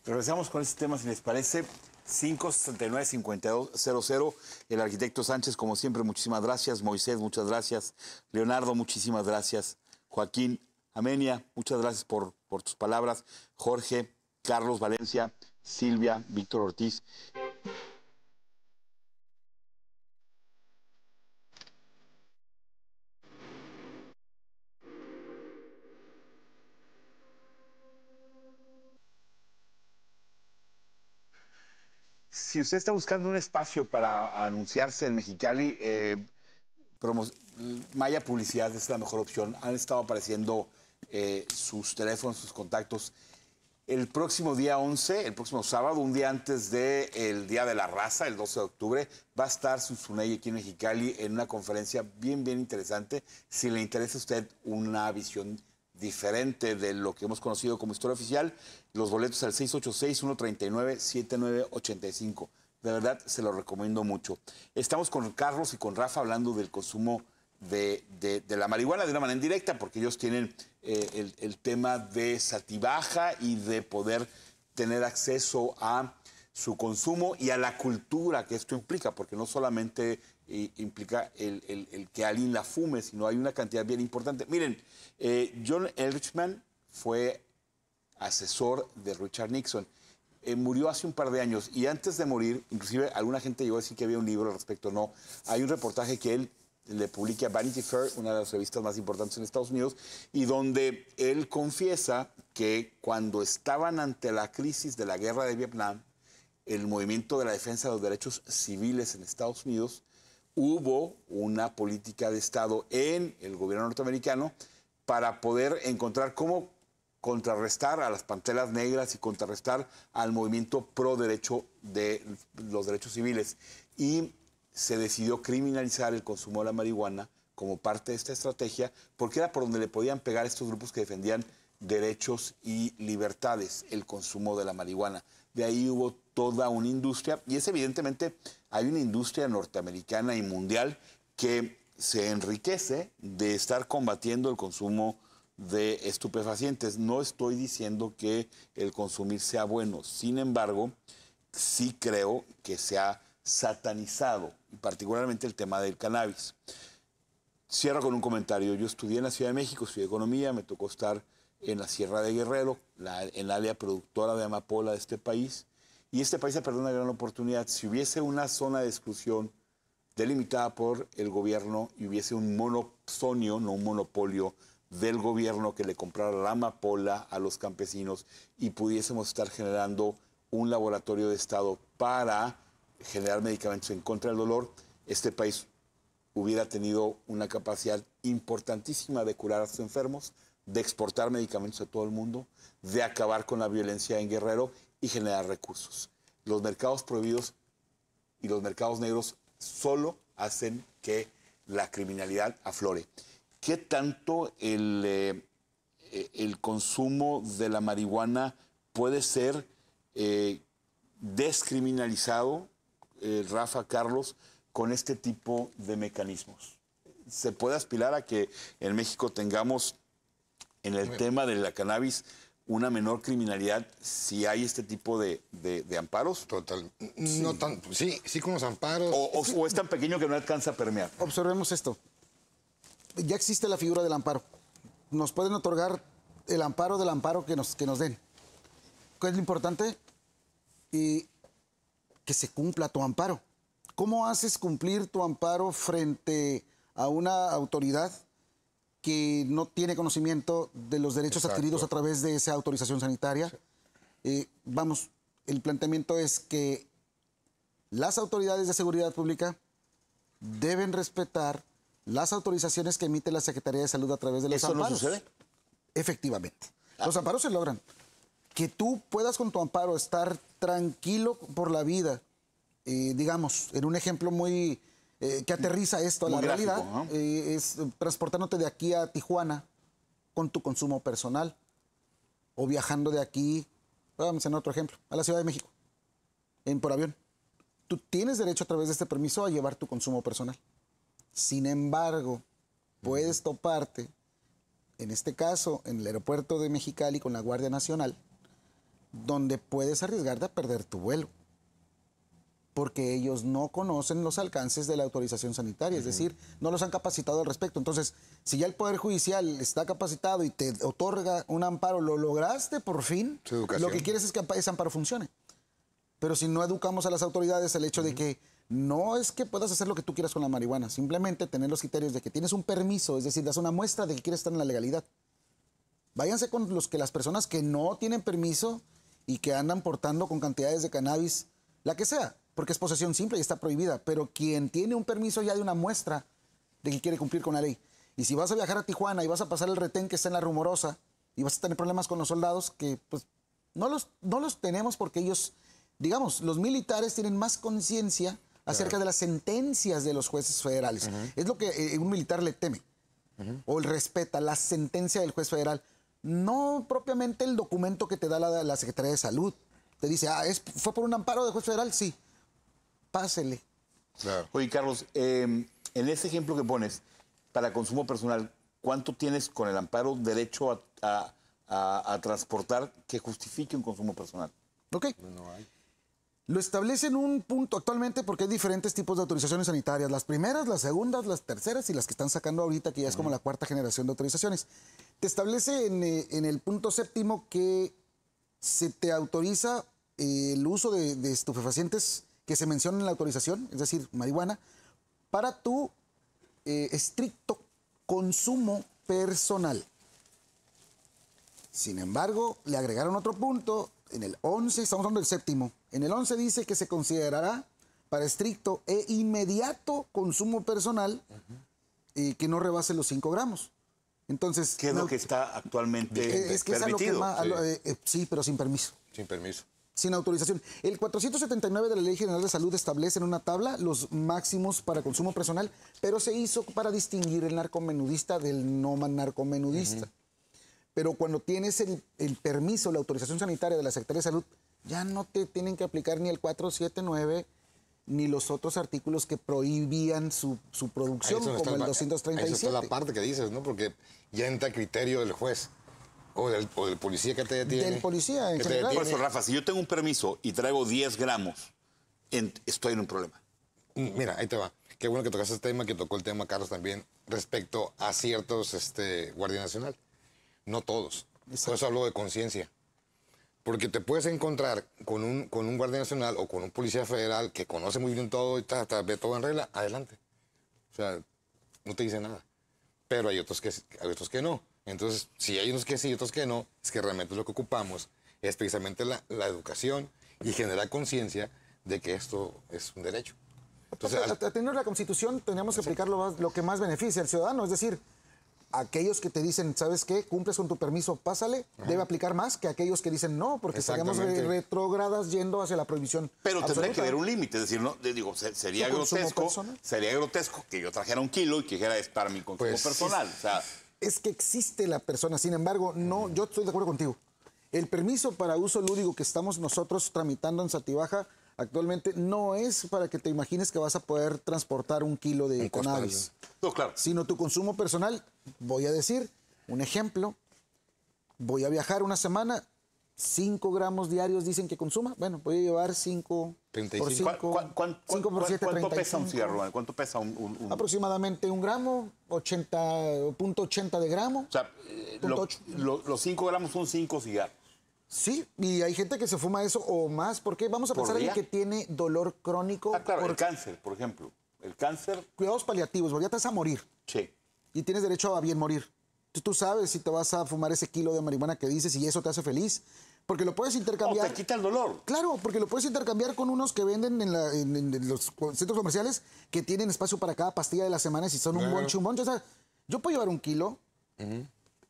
Regresamos con este tema, si les parece. 569-5200. El arquitecto Sánchez, como siempre, muchísimas gracias. Moisés, muchas gracias. Leonardo, muchísimas gracias. Joaquín, Amenia, muchas gracias por tus palabras. Jorge, Carlos, Valencia, Silvia, Víctor Ortiz. Si usted está buscando un espacio para anunciarse en Mexicali, Maya Publicidad es la mejor opción. Han estado apareciendo sus teléfonos, sus contactos. El próximo día 11, el próximo sábado, un día antes del Día de la Raza, el 12 de octubre, va a estar Susuney aquí en Mexicali en una conferencia bien interesante. Si le interesa a usted una visión diferente de lo que hemos conocido como historia oficial, los boletos al 686-139-7985. De verdad, se lo recomiendo mucho. Estamos con Carlos y con Rafa hablando del consumo de la marihuana de una manera indirecta, porque ellos tienen el tema de satibaja y de poder tener acceso a su consumo y a la cultura que esto implica, porque no solamente implica el que alguien la fume, sino hay una cantidad bien importante. Miren, John Ehrlichman fue asesor de Richard Nixon. Murió hace un par de años y antes de morir, inclusive alguna gente llegó a decir que había un libro al respecto. No, hay un reportaje que él le publica Vanity Fair, una de las revistas más importantes en Estados Unidos, y donde él confiesa que cuando estaban ante la crisis de la guerra de Vietnam, el movimiento de la defensa de los derechos civiles en Estados Unidos, hubo una política de Estado en el gobierno norteamericano para poder encontrar cómo contrarrestar a las panteras negras y contrarrestar al movimiento pro derecho de los derechos civiles. Y se decidió criminalizar el consumo de la marihuana como parte de esta estrategia, porque era por donde le podían pegar a estos grupos que defendían derechos y libertades, el consumo de la marihuana. De ahí hubo toda una industria, y es evidentemente, hay una industria norteamericana y mundial que se enriquece de estar combatiendo el consumo de estupefacientes. No estoy diciendo que el consumir sea bueno, sin embargo, sí creo que se ha satanizado, y particularmente el tema del cannabis. Cierro con un comentario. Yo estudié en la Ciudad de México, estudié economía, me tocó estar en la Sierra de Guerrero, en la área productora de amapola de este país, y este país ha perdido una gran oportunidad. Si hubiese una zona de exclusión delimitada por el gobierno y hubiese un monopolio, no un monopolio del gobierno que le comprara la amapola a los campesinos y pudiésemos estar generando un laboratorio de Estado para generar medicamentos en contra del dolor, este país hubiera tenido una capacidad importantísima de curar a sus enfermos, de exportar medicamentos a todo el mundo, de acabar con la violencia en Guerrero y generar recursos. Los mercados prohibidos y los mercados negros solo hacen que la criminalidad aflore. ¿Qué tanto el consumo de la marihuana puede ser descriminalizado, Rafa, Carlos, con este tipo de mecanismos? ¿Se puede aspirar a que en México tengamos en el tema de la cannabis una menor criminalidad si hay este tipo de amparos? Total. Sí. No tan, sí con los amparos. O es tan pequeño que no alcanza a permear. Observemos esto. Ya existe la figura del amparo. Nos pueden otorgar el amparo del amparo que nos den. ¿Qué es lo importante? Que se cumpla tu amparo. ¿Cómo haces cumplir tu amparo frente a una autoridad que no tiene conocimiento de los derechos adquiridos a través de esa autorización sanitaria? Vamos, el planteamiento es que las autoridades de seguridad pública deben respetar las autorizaciones que emite la Secretaría de Salud a través de los amparos. ¿Eso no sucede? Efectivamente. Los amparos se logran. Que tú puedas con tu amparo estar tranquilo por la vida, digamos, en un ejemplo muy que aterriza esto a la realidad, ¿no? Es transportándote de aquí a Tijuana con tu consumo personal, o viajando de aquí, vamos a mencionar otro ejemplo, a la Ciudad de México, por avión. Tú tienes derecho a través de este permiso a llevar tu consumo personal. Sin embargo, puedes toparte, en este caso, en el aeropuerto de Mexicali con la Guardia Nacional, donde puedes arriesgarte a perder tu vuelo, porque ellos no conocen los alcances de la autorización sanitaria, es decir, no los han capacitado al respecto. Entonces, si ya el Poder Judicial está capacitado y te otorga un amparo, lo lograste por fin, lo que quieres es que ese amparo funcione. Pero si no educamos a las autoridades el hecho de que no es que puedas hacer lo que tú quieras con la marihuana, simplemente tener los criterios de que tienes un permiso, es decir, das una muestra de que quieres estar en la legalidad. Váyanse con las personas que no tienen permiso y que andan portando con cantidades de cannabis, la que sea, porque es posesión simple y está prohibida, pero quien tiene un permiso ya de una muestra de que quiere cumplir con la ley. Y si vas a viajar a Tijuana y vas a pasar el retén que está en La Rumorosa y vas a tener problemas con los soldados, que pues no los tenemos porque ellos, digamos, los militares tienen más conciencia acerca de las sentencias de los jueces federales. Es lo que un militar le teme, o él respeta la sentencia del juez federal, no propiamente el documento que te da la Secretaría de Salud. Te dice, ¿fue por un amparo del juez federal? Sí. Pásele. Claro. Oye, Carlos, en ese ejemplo que pones, para consumo personal, ¿cuánto tienes con el amparo derecho a transportar que justifique un consumo personal? Ok. No hay. Lo establece en un punto actualmente porque hay diferentes tipos de autorizaciones sanitarias. Las primeras, las segundas, las terceras y las que están sacando ahorita, que ya es como la cuarta generación de autorizaciones. Te establece en el punto séptimo que se te autoriza el uso de estupefacientes que se mencionan en la autorización, es decir, marihuana, para tu estricto consumo personal. Sin embargo, le agregaron otro punto. En el 11, estamos hablando del séptimo. En el 11 dice que se considerará para estricto e inmediato consumo personal que no rebase los 5 gramos. Entonces, ¿Qué es lo que está actualmente es que permitido? sí, pero sin permiso. Sin permiso. Sin autorización. El 479 de la Ley General de Salud establece en una tabla los máximos para consumo personal, pero se hizo para distinguir el narcomenudista del no narcomenudista. Pero cuando tienes el permiso, la autorización sanitaria de la Secretaría de Salud, ya no te tienen que aplicar ni el 479 ni los otros artículos que prohibían su producción, como el 237. Esa es la parte que dices, ¿no? Porque ya entra a criterio del juez o del policía que te detiene. Del policía en que te general. Por detiene. eso, Rafa, si yo tengo un permiso y traigo 10 gramos, estoy en un problema. Mira, ahí te va. Qué bueno que tocaste este tema, que tocó el tema Carlos también, respecto a ciertos Guardia Nacional. No todos. Exacto. Por eso hablo de conciencia. Porque te puedes encontrar con un Guardia Nacional o con un policía federal que conoce muy bien todo y ve todo en regla, adelante. O sea, no te dice nada. Pero hay otros que no. Entonces, si hay unos que sí y otros que no, es que realmente lo que ocupamos es precisamente la educación y generar conciencia de que esto es un derecho. Entonces, Atendiendo a la Constitución, tenemos que aplicar lo que más beneficia al ciudadano. Es decir, aquellos que te dicen, ¿sabes qué? Cumples con tu permiso, pásale, debe aplicar más que aquellos que dicen no, porque estaríamos retrógradas yendo hacia la prohibición. Pero tendría absoluta. que haber un límite, es decir, no, digo, sería ¿Tu consumo grotesco, personal? sería grotesco que yo trajera 1 kilo y que dijera es para mi consumo Pues, personal. O sea, Es que existe la persona, sin embargo, no, yo estoy de acuerdo contigo. El permiso para uso lúdico que estamos nosotros tramitando en Satibaja actualmente no es para que te imagines que vas a poder transportar 1 kilo de cannabis, no, claro. sino tu consumo personal. Voy a decir un ejemplo. Voy a viajar una semana, 5 gramos diarios dicen que consuma. Bueno, voy a llevar 5 por 5. 5 por 7, ¿Cuánto 35. pesa un cigarro? Rubén? ¿Cuánto pesa un...? Aproximadamente 1 gramo, 0.80 de gramo. O sea, Punto 8. los 5 gramos son 5 cigarros. Sí, y hay gente que se fuma eso o más. ¿Por qué? Vamos a ¿Por pensar en día? el que tiene dolor crónico. Ah, claro, por el cáncer, por ejemplo. El cáncer, cuidados paliativos, porque ya te vas a morir sí. y tienes derecho a bien morir. Tú sabes si te vas a fumar ese kilo de marihuana que dices y eso te hace feliz. Porque lo puedes O intercambiar. te quita el dolor. Claro, porque lo puedes intercambiar con unos que venden en los centros comerciales que tienen espacio para cada pastilla de la semana y si son un bonche. O sea, yo puedo llevar 1 kilo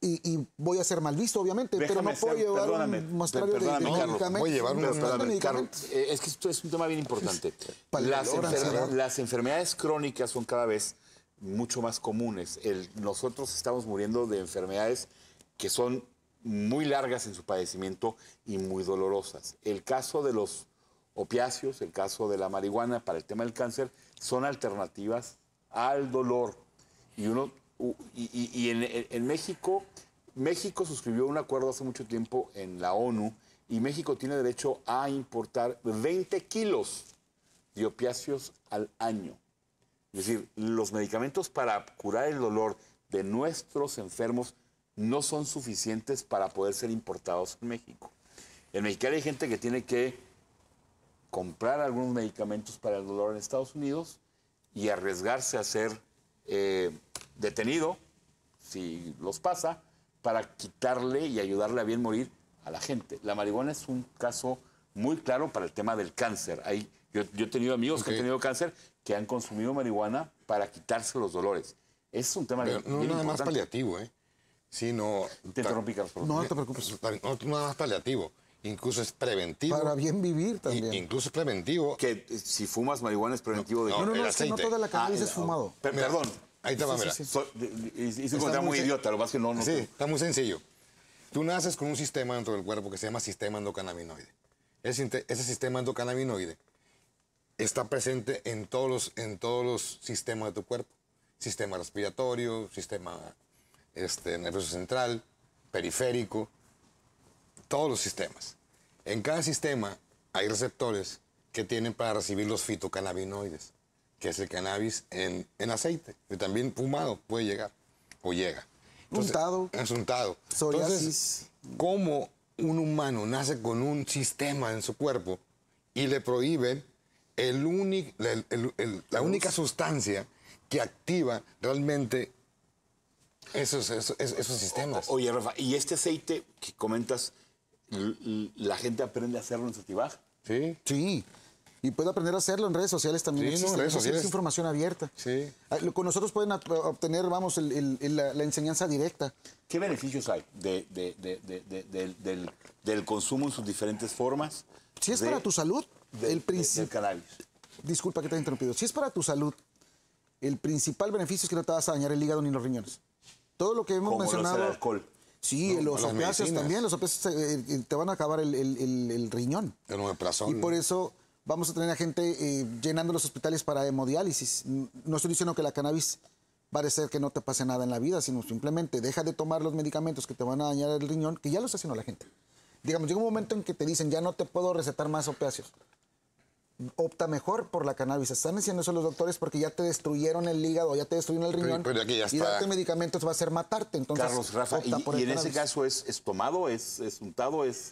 y voy a ser mal visto, obviamente, pero no puedo llevar un mostrario de Carlos. medicamentos. Voy a llevar un un mostrario de Perdóname, Carlos, medicamentos. es que esto es un tema bien importante. Para el dolor, ansiedad. Las enfermedades crónicas son cada vez mucho más comunes. Nosotros estamos muriendo de enfermedades que son muy largas en su padecimiento y muy dolorosas. El caso de los opiáceos, el caso de la marihuana para el tema del cáncer, son alternativas al dolor. Y en México suscribió un acuerdo hace mucho tiempo en la ONU y México tiene derecho a importar 20 kilos de opiáceos al año. Es decir, los medicamentos para curar el dolor de nuestros enfermos no son suficientes para poder ser importados en México. En México hay gente que tiene que comprar algunos medicamentos para el dolor en Estados Unidos y arriesgarse a ser detenido, si los pasa, para quitarle y ayudarle a bien morir a la gente. La marihuana es un caso muy claro para el tema del cáncer. Yo he tenido amigos que han tenido cáncer que han consumido marihuana para quitarse los dolores. Ese es un tema Pero bien no nada importante. más paliativo, sino... Te interrumpí, Carlos, perdón. No te preocupes. No nada más paliativo, incluso es preventivo. Para bien vivir también. Incluso es preventivo. Que si fumas marihuana es preventivo de... No, No, el es que no aceite. toda la cannabis es fumado. Perdón. Ahí te va, mira. sí. Hice un comentario muy idiota, lo que pasa es que no... Sí, está muy sencillo. Tú naces con un sistema dentro del cuerpo que se llama sistema endocannabinoide. Ese sistema endocannabinoide está presente en todos los sistemas de tu cuerpo. Sistema respiratorio, sistema nervioso central, periférico, todos los sistemas. En cada sistema hay receptores que tienen para recibir los fitocannabinoides, que es el cannabis en aceite, que también fumado puede llegar, o llega. Untado. Es untado. Psoriasis. Entonces, ¿cómo un humano nace con un sistema en su cuerpo y le prohíben la única sustancia que activa realmente esos sistemas. Oye, Rafa, ¿y este aceite que comentas, la gente aprende a hacerlo en Sotibaj? Sí. Sí, y puede aprender a hacerlo en redes sociales también. Sí, no, existe, en redes sociales. Es información abierta. Sí. Con nosotros pueden obtener, vamos, la enseñanza directa. ¿Qué beneficios hay del consumo en sus diferentes formas? Si es para tu salud, el del principio. cannabis. Disculpa que te haya interrumpido. Si es para tu salud, el principal beneficio es que no te vas a dañar el hígado ni los riñones. Todo lo que hemos Como lo es mencionado. el alcohol. Sí, No, los las opiáceos medicinas. también. Los opiáceos te van a acabar el riñón. El omeprazol. Y por eso vamos a tener a gente llenando los hospitales para hemodiálisis. No estoy diciendo que la cannabis va a hacer que no te pase nada en la vida, sino simplemente deja de tomar los medicamentos que te van a dañar el riñón, que ya lo está haciendo la gente. Digamos, llega un momento en que te dicen, ya no te puedo recetar más opiáceos. Opta mejor por la cannabis. Están diciendo eso los doctores porque ya te destruyeron el hígado, ya te destruyeron el riñón. Pero aquí ya y está. darte medicamentos va a ser matarte. Entonces, Carlos, Rafa, opta por y el en ese cannabis. caso es tomado, es untado, es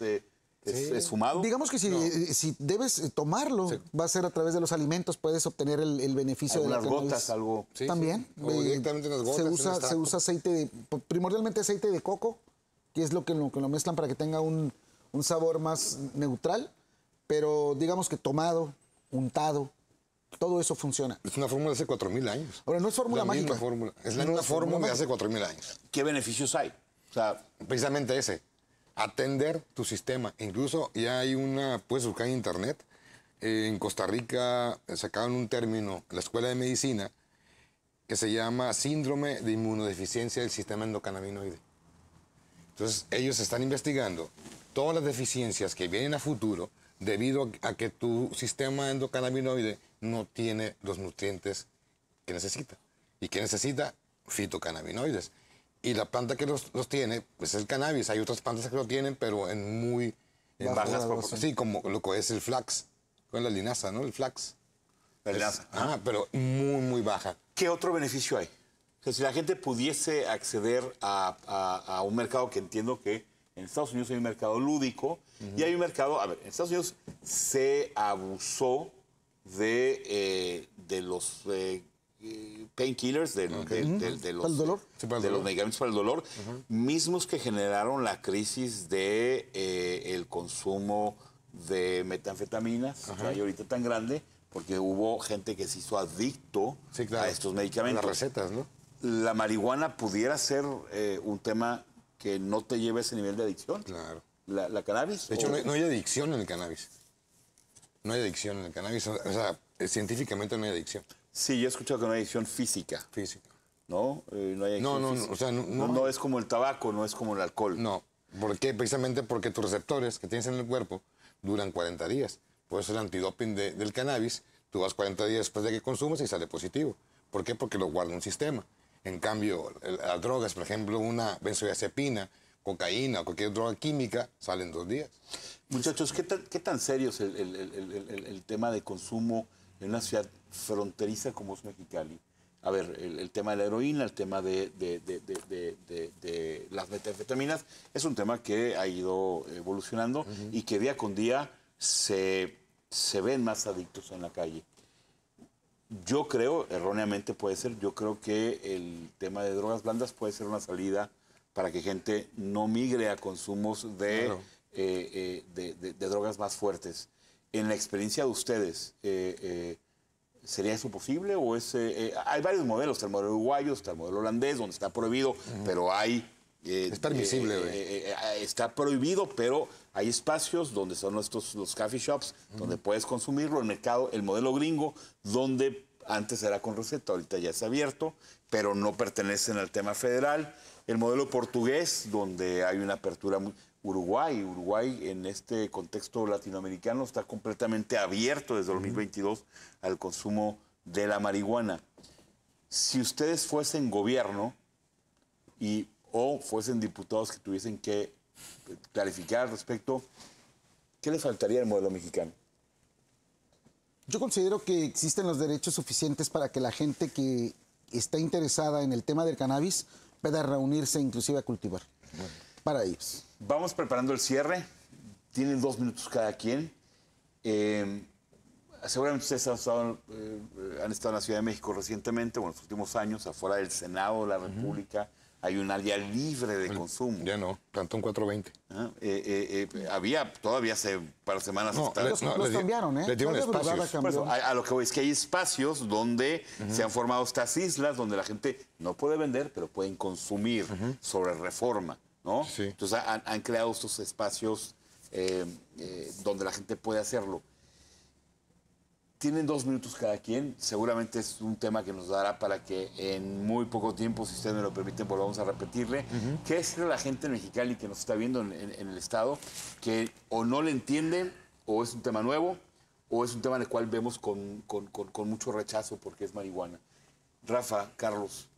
fumado. Digamos que si debes tomarlo, va a ser a través de los alimentos, puedes obtener el beneficio de la Algunas cannabis. gotas, algo. Sí, También. sí. O directamente en las gotas, se en usa, extracto. se usa aceite, primordialmente aceite de coco, que es lo que lo mezclan para que tenga un sabor más neutral, pero digamos que tomado, untado, todo eso funciona. Es una fórmula de hace 4.000 años. Ahora, no es fórmula La misma mágica. fórmula. Es la No misma es fórmula fórmula de hace mágica. 4.000 años. ¿Qué beneficios hay? O sea, Precisamente ese. Atender tu sistema. Incluso ya hay puedes buscar en internet. En Costa Rica sacaron un término en la Escuela de Medicina que se llama síndrome de inmunodeficiencia del sistema endocannabinoide. Entonces, ellos están investigando todas las deficiencias que vienen a futuro debido a que tu sistema endocannabinoide no tiene los nutrientes que necesita. ¿Y qué necesita? Fitocannabinoides. Y la planta que los tiene, pues es el cannabis. Hay otras plantas que lo tienen, pero en muy bajas proporciones. Sí, como lo que es el flax, con la linaza, ¿no? El flax. la linaza. Pero muy, muy baja. ¿Qué otro beneficio hay? O sea, si la gente pudiese acceder a un mercado que entiendo que en Estados Unidos hay un mercado lúdico y hay un mercado, a ver, en Estados Unidos se abusó de los painkillers, de los, ¿Para el dolor? Sí, para el de los dolor. medicamentos para el dolor, mismos que generaron la crisis de el consumo de metanfetaminas, que hay ahorita tan grande, porque hubo gente que se hizo adicto Sí, claro. a estos medicamentos. Las recetas, ¿no? ¿La marihuana pudiera ser un tema que no te lleve a ese nivel de adicción? Claro. ¿La cannabis? De hecho, ¿O- no hay adicción en el cannabis. No hay adicción en el cannabis. O sea, científicamente no hay adicción Sí, yo he escuchado que no hay adicción física, física. ¿no? No hay adicción No, física. o sea, no no es como el tabaco, no es como el alcohol. No. ¿Por qué? Precisamente porque tus receptores que tienes en el cuerpo duran 40 días. Por eso el antidoping del cannabis, tú vas 40 días después de que consumes y sale positivo. ¿Por qué? Porque lo guarda un sistema. En cambio, las drogas, por ejemplo, una benzodiazepina, cocaína o cualquier droga química, salen 2 días. Muchachos, ¿qué tan serio es el tema de consumo en una ciudad fronteriza como es Mexicali? A ver, el tema de la heroína, el tema de las metanfetaminas, es un tema que ha ido evolucionando y que día con día se ven más adictos en la calle. Yo creo, erróneamente puede ser, yo creo que el tema de drogas blandas puede ser una salida para que gente no migre a consumos Claro. de drogas más fuertes. En la experiencia de ustedes, ¿sería eso posible? ¿O hay varios modelos, está el modelo uruguayo, está el modelo holandés, donde está prohibido, pero hay... Es permisible, está prohibido, pero hay espacios donde son los coffee shops, donde puedes consumirlo. El mercado, el modelo gringo, donde antes era con receta, ahorita ya es abierto, pero no pertenecen al tema federal. El modelo portugués, donde hay una apertura Uruguay en este contexto latinoamericano está completamente abierto desde 2022 al consumo de la marihuana. Si ustedes fuesen gobierno o fuesen diputados que tuviesen que clarificar al respecto, ¿qué le faltaría al modelo mexicano? Yo considero que existen los derechos suficientes para que la gente que está interesada en el tema del cannabis pueda reunirse inclusive a cultivar para ellos. Vamos preparando el cierre. Tienen 2 minutos cada quien. Seguramente ustedes han estado en la Ciudad de México recientemente, o en los últimos años, afuera del Senado de la República. Hay un área libre de consumo. Ya no, Plantón 420. Había, todavía hace un par de semanas. No, Los cambiaron, ¿eh? Les dieron Cada brigada espacios. cambió. Por eso, a lo que voy es que hay espacios donde se han formado estas islas donde la gente no puede vender, pero pueden consumir sobre Reforma, ¿no? Sí. Entonces han creado estos espacios donde la gente puede hacerlo. Tienen 2 minutos cada quien. Seguramente es un tema que nos dará para que en muy poco tiempo, si ustedes me lo permiten, volvamos a repetirle. ¿Qué es la gente en Mexicali que nos está viendo en el Estado que o no le entiende, o es un tema nuevo, o es un tema en el cual vemos con mucho rechazo porque es marihuana? Rafa, Carlos.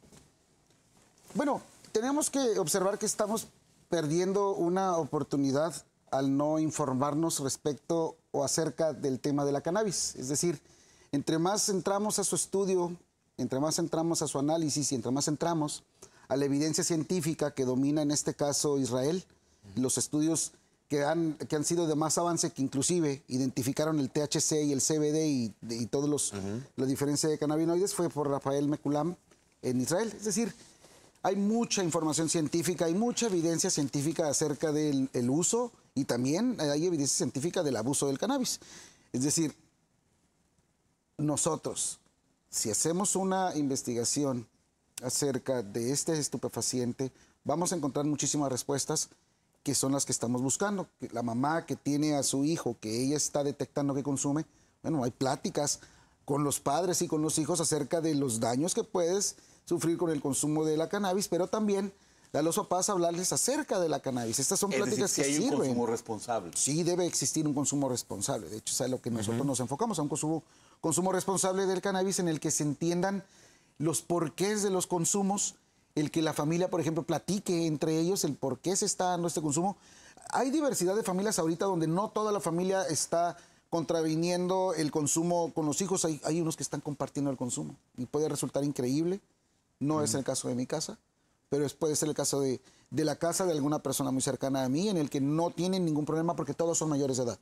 Bueno, tenemos que observar que estamos perdiendo una oportunidad al no informarnos respecto o acerca del tema de la cannabis. Es decir, entre más entramos a su estudio, entre más entramos a su análisis y entre más entramos a la evidencia científica que domina en este caso Israel, los estudios que han sido de más avance, que inclusive identificaron el THC y el CBD y todos la diferencia de cannabinoides, fue por Rafael Mekulam en Israel. Es decir, hay mucha información científica, hay mucha evidencia científica acerca del uso y también hay evidencia científica del abuso del cannabis. Es decir, nosotros, si hacemos una investigación acerca de este estupefaciente, vamos a encontrar muchísimas respuestas que son las que estamos buscando. La mamá que tiene a su hijo, que ella está detectando que consume, bueno, hay pláticas con los padres y con los hijos acerca de los daños que puedes sufrir con el consumo de la cannabis, pero también a los papás hablarles acerca de la cannabis. Estas son pláticas que sirven. Un consumo responsable. Sí, debe existir un consumo responsable. De hecho, es a lo que nosotros nos enfocamos, a un consumo responsable del cannabis en el que se entiendan los porqués de los consumos, el que la familia, por ejemplo, platique entre ellos el por qué se está dando este consumo. Hay diversidad de familias ahorita donde no toda la familia está contraviniendo el consumo con los hijos. Hay unos que están compartiendo el consumo y puede resultar increíble. No es el caso de mi casa, pero puede ser el caso de la casa de alguna persona muy cercana a mí, en el que no tienen ningún problema porque todos son mayores de edad.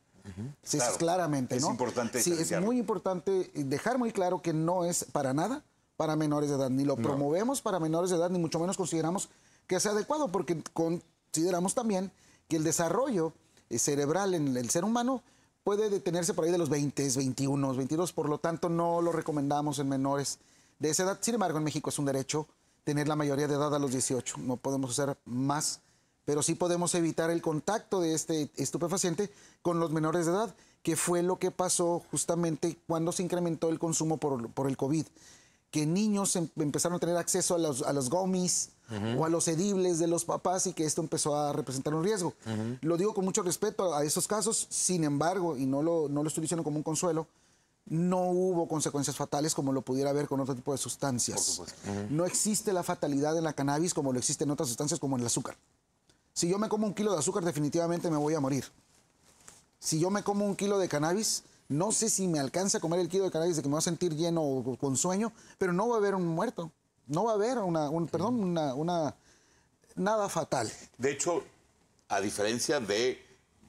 Sí, claro, claramente, ¿no? Es importante. Sí, es muy importante dejar muy claro que no es para nada para menores de edad, ni lo promovemos para menores de edad, ni mucho menos consideramos que sea adecuado, porque consideramos también que el desarrollo cerebral en el ser humano puede detenerse por ahí de los 20, 21, 22, por lo tanto no lo recomendamos en menores de esa edad. Sin embargo, en México es un derecho tener la mayoría de edad a los 18, no podemos hacer más, pero sí podemos evitar el contacto de este estupefaciente con los menores de edad, que fue lo que pasó justamente cuando se incrementó el consumo por el COVID, que niños empezaron a tener acceso a los gummies o a los edibles de los papás y que esto empezó a representar un riesgo. Lo digo con mucho respeto a esos casos, sin embargo, y no lo estoy diciendo como un consuelo, no hubo consecuencias fatales como lo pudiera haber con otro tipo de sustancias. No existe la fatalidad en la cannabis como lo existe en otras sustancias como en el azúcar. Si yo me como 1 kilo de azúcar, definitivamente me voy a morir. Si yo me como 1 kilo de cannabis, no sé si me alcanza a comer el kilo de cannabis de que me voy a sentir lleno o con sueño, pero no va a haber un muerto. No va a haber nada fatal. De hecho, a diferencia de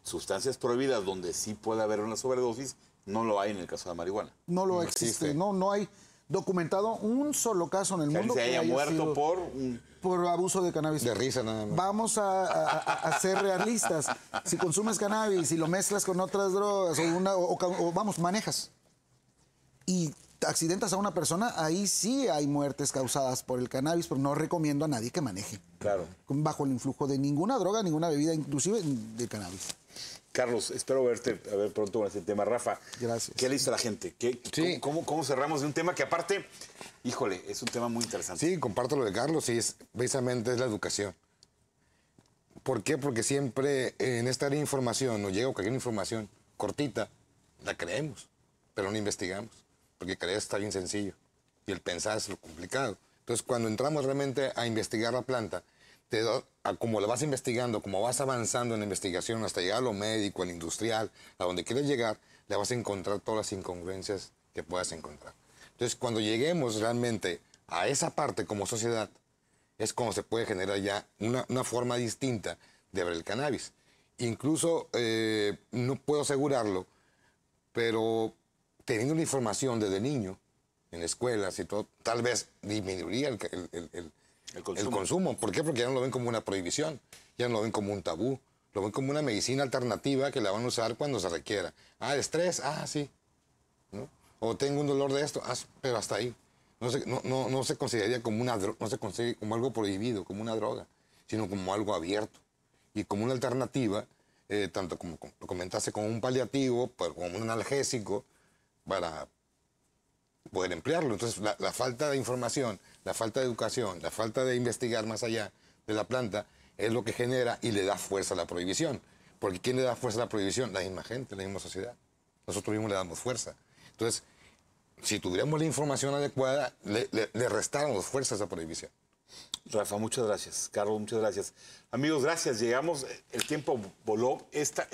sustancias prohibidas donde sí puede haber una sobredosis, no lo hay en el caso de la marihuana. No lo existe. No hay documentado un solo caso en el mundo que haya muerto sido por abuso de cannabis. De risa nada más. Vamos a ser realistas. Si consumes cannabis y lo mezclas con otras drogas o vamos, manejas y accidentas a una persona, ahí sí hay muertes causadas por el cannabis, pero no recomiendo a nadie que maneje. Claro. Bajo el influjo de ninguna droga, ninguna bebida, inclusive de cannabis. Carlos, espero verte a ver pronto con este tema. Rafa, gracias. ¿Qué le dice a la gente? ¿Cómo cerramos de un tema que aparte, híjole, es un tema muy interesante? Sí, comparto lo de Carlos, y precisamente es la educación. ¿Por qué? Porque siempre en esta área de información nos llega cualquier información cortita, la creemos, pero no investigamos, porque creer está bien sencillo y el pensar es lo complicado. Entonces, cuando entramos realmente a investigar la planta, como la vas investigando, como vas avanzando en la investigación hasta llegar a lo médico, al industrial, a donde quieres llegar, le vas a encontrar todas las incongruencias que puedas encontrar. Entonces, cuando lleguemos realmente a esa parte como sociedad, es como se puede generar ya una forma distinta de ver el cannabis. Incluso, no puedo asegurarlo, pero teniendo la información desde niño, en escuelas y todo, tal vez disminuiría el consumo. ¿Por qué? Porque ya no lo ven como una prohibición, ya no lo ven como un tabú, lo ven como una medicina alternativa que la van a usar cuando se requiera. Ah, estrés, sí, ¿no? O tengo un dolor de esto, pero hasta ahí. No se consideraría como no se considera como algo prohibido, como una droga, sino como algo abierto y como una alternativa, tanto como lo comentaste, como un paliativo, como un analgésico, para poder emplearlo. Entonces, la falta de información, la falta de educación, la falta de investigar más allá de la planta es lo que genera y le da fuerza a la prohibición. Porque ¿quién le da fuerza a la prohibición? La misma gente, la misma sociedad. Nosotros mismos le damos fuerza. Entonces, si tuviéramos la información adecuada, le restáramos fuerza a esa prohibición. Rafa, muchas gracias. Carlos, muchas gracias. Amigos, gracias. Llegamos, el tiempo voló. Esta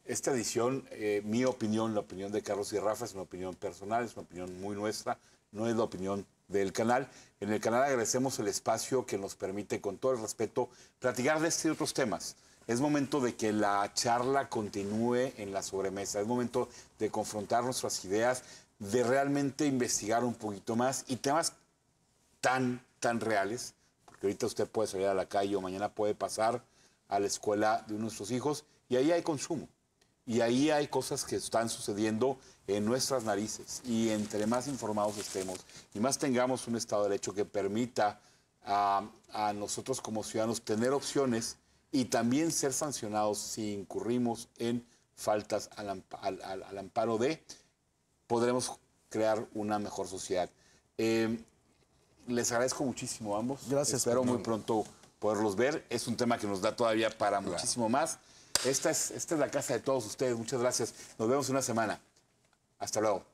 edición, mi opinión, la opinión de Carlos y Rafa, es una opinión personal, es una opinión muy nuestra, no es la opinión del canal. En el canal agradecemos el espacio que nos permite, con todo el respeto, platicar de estos y otros temas. Es momento de que la charla continúe en la sobremesa, es momento de confrontar nuestras ideas, de realmente investigar un poquito más y temas tan reales, porque ahorita usted puede salir a la calle o mañana puede pasar a la escuela de nuestros hijos y ahí hay consumo. Y ahí hay cosas que están sucediendo en nuestras narices. Y entre más informados estemos y más tengamos un Estado de Derecho que permita a nosotros como ciudadanos tener opciones y también ser sancionados si incurrimos en faltas al amparo de, podremos crear una mejor sociedad. Les agradezco muchísimo a ambos. Gracias. Espero muy pronto poderlos ver. Es un tema que nos da todavía para muchísimo más. Esta es la casa de todos ustedes. Muchas gracias. Nos vemos en una semana. Hasta luego.